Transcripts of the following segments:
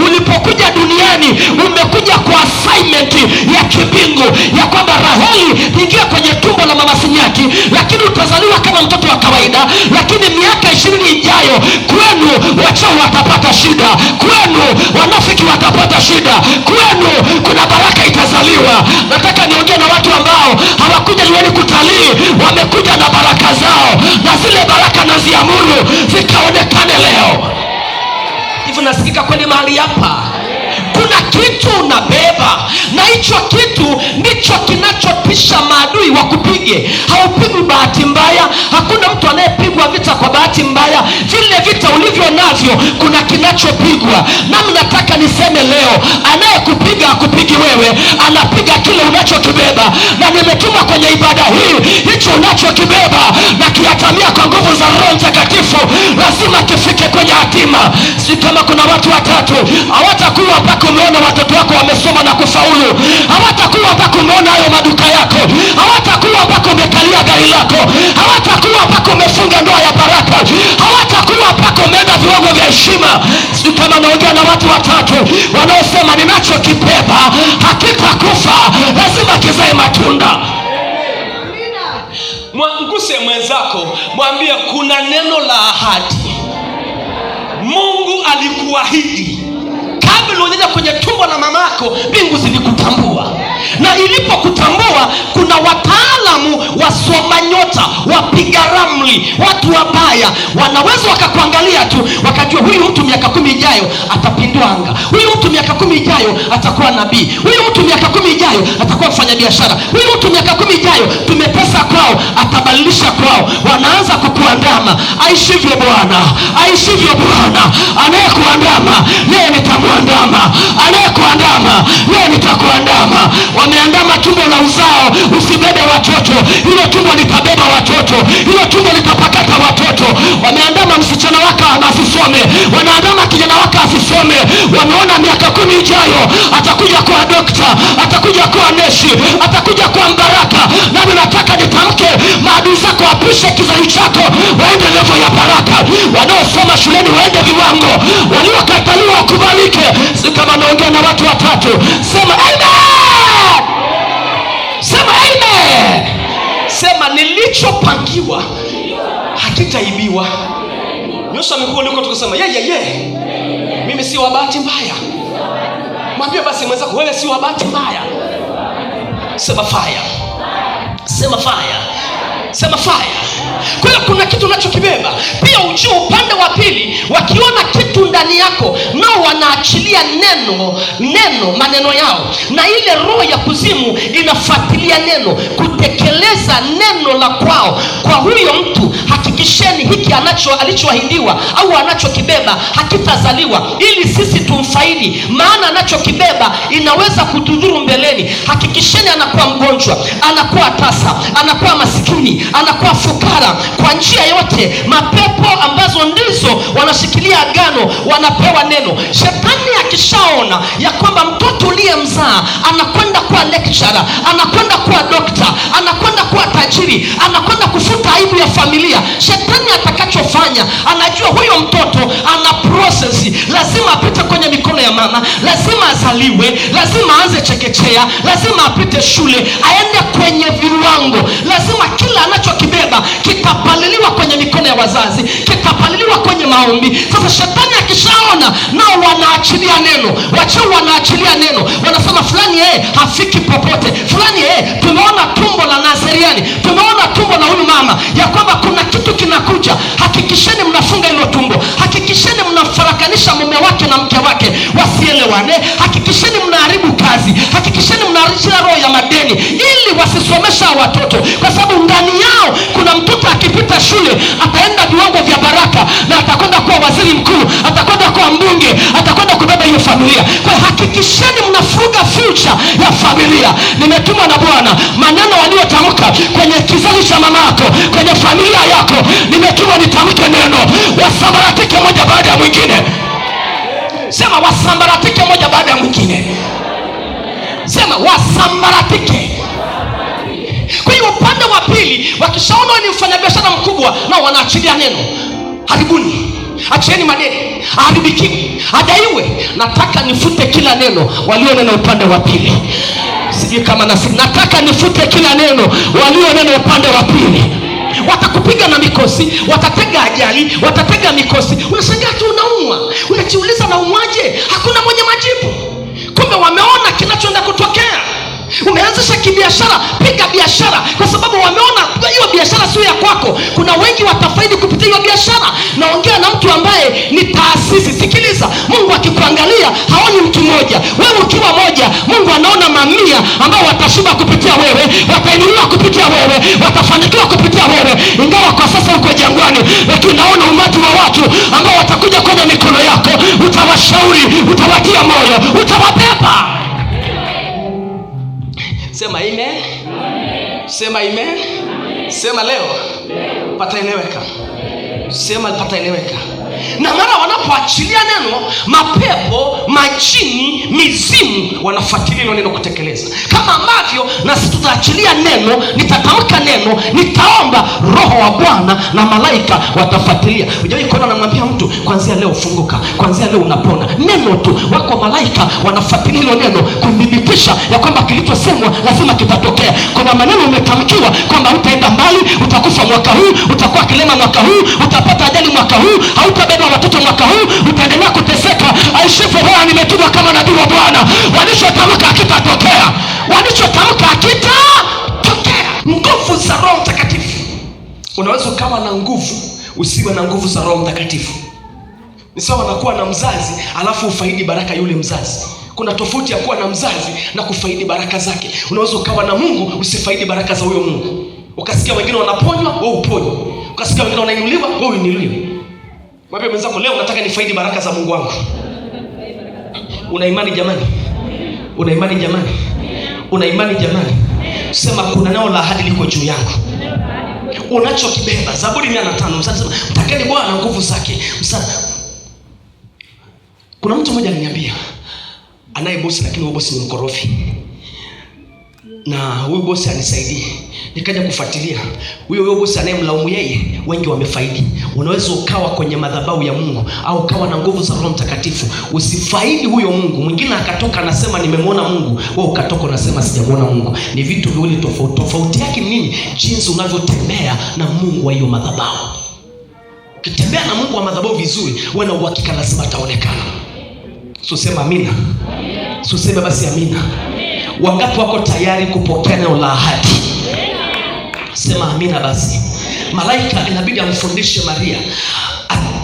ulipokuja duniani umekuja kwa assignment ya kibingu, ya kwamba Raheli ingia kwenye tumbo la mama Sinyaki, lakini utazaliwa kama mtoto wa kawaida, lakini miaka 20 ijayo kwenu wachawi watapata shida, kwenu wanafiki watapata shida, kwenu kuna baraka itazaliwa. Nataka niongee na watu ambao hawakuja duniani kutalii, wamekuja na baraka zao, na zile baraka naziamuru zikaonekane leo. Hivyo nasikika kweli mahali hapa? Kuna kitu unabeba, na hicho kitu ndicho kinachotisha maadui wakupige. Haupigwi bahati mbaya, hakuna mtu anayepigwa vita kwa bahati mbaya. Vile vita ulivyo navyo kuna kinachopigwa. Nami nataka niseme leo, anayekupiga hakupigi wewe, anapiga kile unachokibeba. Na nimetuma kwenye ibada hii, hicho unachokibeba na kiatamia kwa nguvu za Roho Mtakatifu, lazima kifike kwenye hatima. Si kama kuna watu watatu hawatakuwa mpaka umeona watoto wako wamesoma na kufaulu, hawatakuwa mpaka umeona hayo maduka yako, hawatakuwa mpaka umekalia gari lako, hawatakuwa mpaka umefunga ndoa ya baraka, hawatakuwa mpaka umeenda viwango vya heshima. Si kama naongea na watu watatu wanaosema ninachokibeba hakitakufa, lazima kizae matunda. Mguse mwenzako, mwambie kuna neno la ahadi. Mungu alikuahidi kabla unaja kwenye tumbo la mamako, mbingu zilikutambua. Na ilipokutambua, kuna wataalamu wasoma nyota, wapiga ramli, watu wabaya wanaweza wakakuangalia tu wakajua huyu mtu miaka 10 ijayo atapindua anga, huyu mtu miaka 10 ijayo atakuwa nabii, huyu mtu miaka 10 ijayo atakuwa mfanyabiashara, huyu mtu miaka 10 ijayo tumepesa kwao atabadilisha kwao. Wanaanza kukuandama. Aishivyo Bwana, aishivyo Bwana, anayekuandama leo nitamwandama, anayekuandama leo nitakuandama. Wameandama tumbo la uzao, usibebe watoto, hilo tumbo litabeba watoto, hilo tumbo litapakata watoto. Wameandama msichana wako asisome, wanaandama kijana wako asisome. Wameona miaka 10 ijayo atakuja kuwa dokta, atakuja kuwa neshi, atakuja kuwa mbaraka. Nami nataka nitamke, maadui zako wapishe kizazi chako, waende level ya baraka. Wanaosoma shuleni waende viwango, waliokataliwa wakubalike. Si kama naongea na watu watatu, sema amen. Sema amen. Sema nilichopangiwa hakitaibiwa. Nyosha mikono uliko tukasema ye. Mimi si wa bahati mbaya. Mwambie basi mwenzako, wewe si wa bahati mbaya. Sema fire. Sema fire. Sema fire. Kwa hiyo kuna kitu unachokibeba. Pia ujue upande wa pili, wakiona kitu ndani yako, nao wanaachilia maneno yao, na ile roho ya kuzimu inafuatilia neno, kutekeleza neno la kwao. Kwa huyo mtu hakikisheni hiki alichoahidiwa au anachokibeba hakitazaliwa, ili sisi tumfaidi, maana anachokibeba inaweza kutudhuru mbeleni. Hakikisheni anakuwa mgonjwa, anakuwa tasa, anakuwa masikini, anakuwa fukara, kwa njia yote. Mapepo ambazo ndizo wanashikilia agano wanapewa neno. Shetani akishaona ya kwamba mtoto uliyemzaa anakwenda kuwa lecturer, anakwenda kuwa doctor, anakwenda kuwa tajiri, anakwenda kufuta aibu ya familia, shetani atakachofanya, anajua huyo mtoto ana process, lazima apite kwenye mikono ya mama, lazima azaliwe, lazima aanze chekechea, lazima apite shule, aende kwenye viwango, lazima kila anachokibeba kitapaliliwa kwenye mikono ya wazazi, kitapaliliwa kwenye maombi. Sasa shetani akishaona, nao wanaachilia neno, wachao wanaachilia neno, wanasema fulani hafiki popote, fulani tumeona tumbo la Nazariani, tumeona tumbo la huyu mama, ya kwamba kuna kitu kinakuja. Hakikisheni mnafunga hilo tumbo, hakikisheni mnafarakanisha mume wake na mke wake wasielewane, hakikisheni mnaharibu kazi, hakikisheni mnaharibu roho ya madeni, ili wasisomesha watoto, kwa sababu ndani yao kuna mtoto akipita shule ataenda viwango vya baraka, na atakwenda kuwa waziri mkuu, atakwenda kuwa mbunge, atakwenda kubeba hiyo familia. Kwa hiyo hakikisheni mnafunga future ya familia. Nimetumwa na Bwana, maneno waliotamka kwenye kizazi cha mamako, kwenye familia yako, nimetumwa nitamke neno, wasambaratike moja baada ya mwingine. Sema wasambaratike moja baada ya mwingine. Sema wasambaratike. Kwa hiyo upande wa pili, wakishaona ni mfanyabiashara mkubwa, nao wanaachilia neno, haribuni, achieni madeni, haribikiwe, adaiwe. Nataka nifute kila neno walionena upande wa pili. Sijui kama nataka nifute kila neno walionena upande wa pili. Watakupiga na mikosi, watatega ajali, watatega mikosi. Unashangaa tu unaumwa, unajiuliza naumwaje? Hakuna mwenye majibu. Kumbe wameona kinachoenda kutokea. Umeanzisha kibiashara, piga biashara, kwa sababu wameona hiyo biashara sio ya kwako. Kuna wengi watafaidi kupitia hiyo biashara. Naongea na mtu ambaye ni taasisi. Sikiliza, Mungu akikuangalia haoni mtu mmoja. Wewe ukiwa moja, Mungu anaona mamia ambao watashiba kupitia wewe, watainuliwa kupitia wewe, watafanikiwa kupitia wewe. Ingawa kwa sasa uko jangwani, lakini naona umati wa watu ambao watakuja kwenye mikono yako. Utawashauri, utawatia moyo, utawabeba. Sema amen. Sema amen. Sema leo pataeleweka. Sema pataeleweka. Na mara wanapoachilia neno, mapepo, majini, mizimu wanafuatilia hilo neno kutekeleza. Kama ambavyo na sisi tutaachilia neno, nitatamka neno, nitaomba, Roho wa Bwana na malaika watafuatilia. Unajua kuna namwambia mtu kuanzia leo funguka, kuanzia leo unapona. Neno tu, wako malaika wanafuatilia hilo neno kudhibitisha ya kwamba kilichosemwa lazima kitatokea. Kuna maneno umetamkiwa kwamba utaenda mbali, utakufa mwaka huu, utakuwa kilema mwaka huu, utapata ajali mwaka huu, hautabeba watoto mwaka huu, utaendelea kuteseka. Aishifu Roho, nimetuma kama nabii wa Bwana. Walichotamka hakitatokea. Walichotamka hakitatokea. Nguvu za Roho Mtakatifu. Unaweza ukawa na nguvu, usiwe na nguvu za Roho Mtakatifu. Ni sawa na kuwa na mzazi alafu ufaidi baraka yule mzazi. Kuna tofauti ya kuwa na mzazi na kufaidi baraka zake. Unaweza ukawa na Mungu usifaidi baraka za huyo Mungu. Ukasikia wengine wanaponywa, wewe uponywe. Ukasikia wengine wanainuliwa, wewe uinuliwe. Mwambie mwenzako, leo nataka nifaidi baraka za Mungu wangu. Una imani jamani? Una imani jamani? Una imani jamani? Sema kuna neno la ahadi liko juu yako. Unachokibeba. Zaburi 105 msema mtakeni Bwana nguvu zake. Kuna mtu mmoja aliniambia anaye bosi, lakini huyo bosi ni mkorofi. Na huyo bosi anisaidie. Nikaja kufuatilia. Huyo bosi anayemlaumu yeye, wengi wamefaidi. Unaweza ukawa kwenye madhabahu ya Mungu au ukawa na nguvu za Roho Mtakatifu, usifaidi huyo Mungu. Mwingine akatoka anasema nimemwona Mungu, wewe ukatoka unasema sijamuona Mungu. Ni vitu viwili tofauti. Tofauti yake ni nini? Jinsi unavyotembea na Mungu wa hiyo madhabahu. Ukitembea na Mungu wa madhabahu vizuri, wewe na uhakika lazima ataonekana. So sema amina. So sema basi amina. Wangapi wako tayari kupokea neno la ahadi? Sema amina basi. Malaika inabidi amfundishe Maria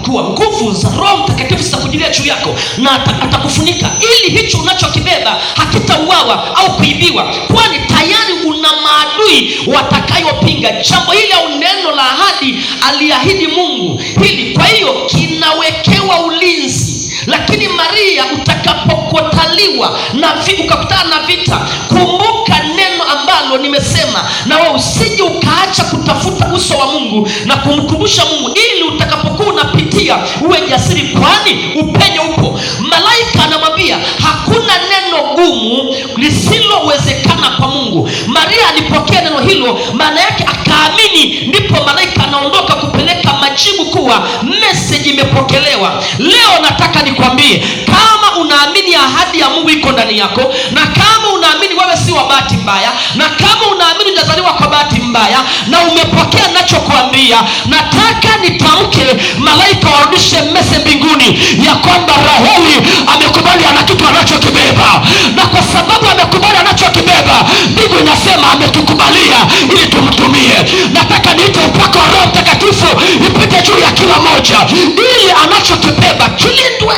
kuwa nguvu za Roho Mtakatifu zitakujilia juu yako na atakufunika ili hicho unachokibeba hakitauawa au kuibiwa, kwani tayari una maadui watakayopinga jambo hili au neno la ahadi aliahidi Mungu hili. Kwa hiyo kinawekewa ulinzi. Lakini Maria, utakapokotaliwa na ukakutana na vita, kumbuka neno ambalo nimesema, na wewe usije ukaacha kutafuta uso wa Mungu na kumkumbusha Mungu, ili utakapokuwa unapitia uwe jasiri, kwani upenyo upo. Malaika anamwambia hakuna neno gumu lisilowezekana kwa Mungu. Maria alipokea neno hilo, maana yake akaamini, ndipo malaika anaondoka kupeleka majibu kuwa message imepokelewa. Leo nataka nikwambie, kama unaamini ahadi ya Mungu iko ndani yako, na kama unaamini wewe si wa bahati mbaya, na kama unaamini hujazaliwa kwa bahati mbaya, na umepokea ninachokuambia, nataka nitamke malaika warudishe message mbinguni ya kwamba Raheli amekubali ana kitu anachokibeba, na kwa sababu amekubali anachokibeba, Biblia inasema ametukubalia ili tumtumie. Nataka niite upako wa Roho Mtakatifu ipite juu ya kila moja ili anachokibeba kilindwe.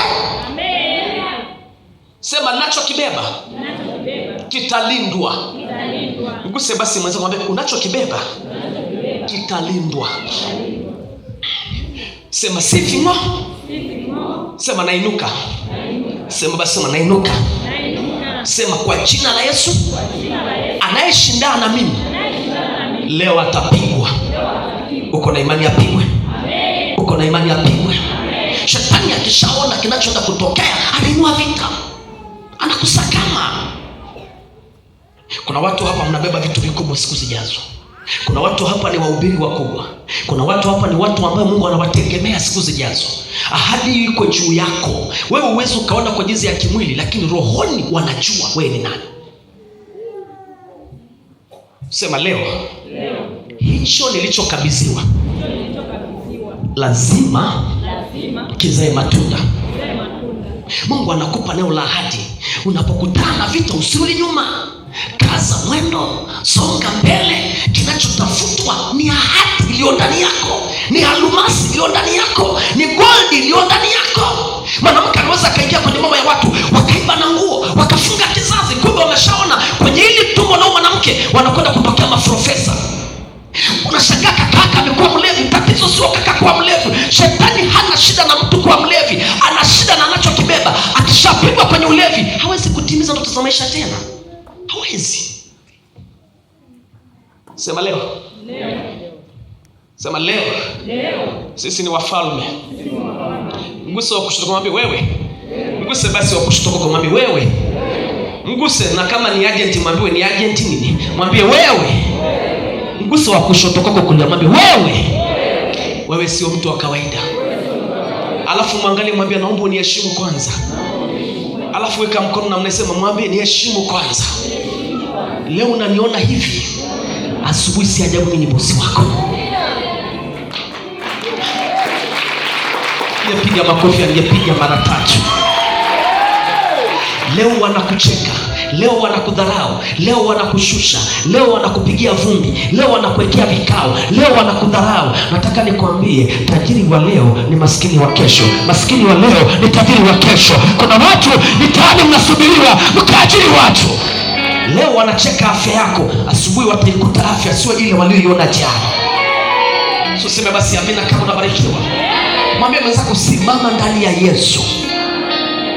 Amen. Sema anachokibeba kitalindwa. Mguse basi mwenzako, mwambie unachokibeba kitalindwa. Sema sifingo. Sema nainuka. Sema basi sema nainuka. Sema kwa jina la Yesu, anayeshindana na mimi leo atapigwa. Uko na imani apigwe? Uko na imani apigwe? Shetani akishaona kinachoenda kutokea, anainua vita, anakusakama. Kuna watu hapa mnabeba vitu vikubwa siku zijazo. Kuna watu hapa ni wahubiri wakubwa. Kuna watu hapa ni watu ambao Mungu anawategemea siku zijazo. Ahadi iko juu yako. Wewe uwezi ukaona kwa jinsi ya kimwili, lakini rohoni wanajua wewe ni nani. Sema leo. Hicho nilichokabidhiwa lazima kizae matunda. Mungu anakupa neno la ahadi. Unapokutana na vita, usirudi nyuma. Kaza mwendo, songa mbele. Kinachotafutwa ni ahadi iliyo ndani yako, ni almasi iliyo ndani yako, ni gold iliyo ndani yako. Mwanamke anaweza kaingia kwenye mambo ya watu, wakaiba na nguo, wakafunga kizazi, kumbe wameshaona kwenye hili tumbo la mwanamke wanakwenda kutokea maprofesa. Unashangaa kaka amekuwa mlevi. Tatizo sio kaka kuwa mlevi. Shetani hana shida na mtu kuwa mlevi, ana shida na anachokibeba. Akishapigwa kwenye ulevi hawezi kutimiza ndoto za maisha tena, hawezi. Sema leo. Sema leo. Sisi ni wafalme. Mguse wa kushoto kumwambia wewe. Mguse basi wa kushoto kumwambia wewe. Mguse, na kama ni agent mwambie ni agent nini? Mwambie wewe. Mguse wa kushoto kwako kulia mwambie wewe. Wewe sio mtu wa kawaida. Alafu mwangalie mwambie naomba uniheshimu kwanza. Alafu weka mkono na mnasema mwambie niheshimu kwanza. Leo unaniona hivi, asubuhi si ajabu mimi ni bosi wako. Nipiga makofi, nipiga mara 3. Leo wanakucheka, leo wanakudharau, leo wanakushusha, leo wanakupigia vumbi, leo wanakuwekea vikao, leo wanakudharau. Nataka nikwambie, tajiri wa leo ni maskini wa kesho. Maskini wa leo ni tajiri wa kesho. Kuna watu mitaani mnasubiriwa mkaajiri watu. Leo wanacheka afya yako, asubuhi wataikuta afya sio ile walioiona jana. So sema basi amina kama unabarikiwa. Mwambie mwenzako simama ndani ya Yesu.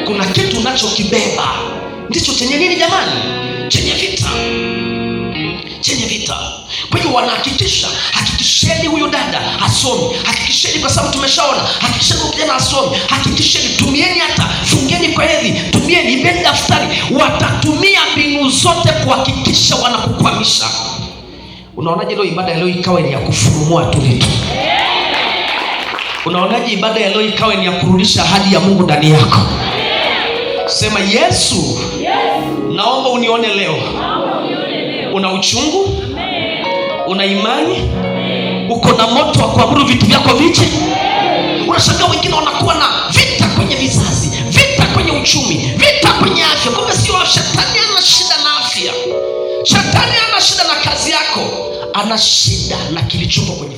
Kuna kitu unachokibeba ndicho chenye nini jamani? Chenye vita. Chenye vita. Kwa hiyo wanahakikisha, hakikisheni huyu dada asomi, hakikisheni kwa sababu tumeshaona, hakikisheni kijana asomi, hakikisheni, tumieni hata fungeni kwa hedhi, tumieni ibeni daftari. Watatumia mbinu zote kuhakikisha wanakukwamisha. Unaonaje leo ibada ya leo ikawa ni ya kufurumua tu vitu? Unaonaje ibada ya leo ikawa ni ya kurudisha ahadi ya Mungu ndani yako? Sema Yesu, naomba unione leo. Una uchungu? Una imani? Uko na moto wa kuamuru vitu vyako viche? Unashangaa wengine wanakuwa na vita kwenye vizazi, vita kwenye uchumi, vita kwenye afya. Kumbe sio shetani ana shida na afya. Shetani ana shida na kazi yako. Ana shida na kilichopo kwenye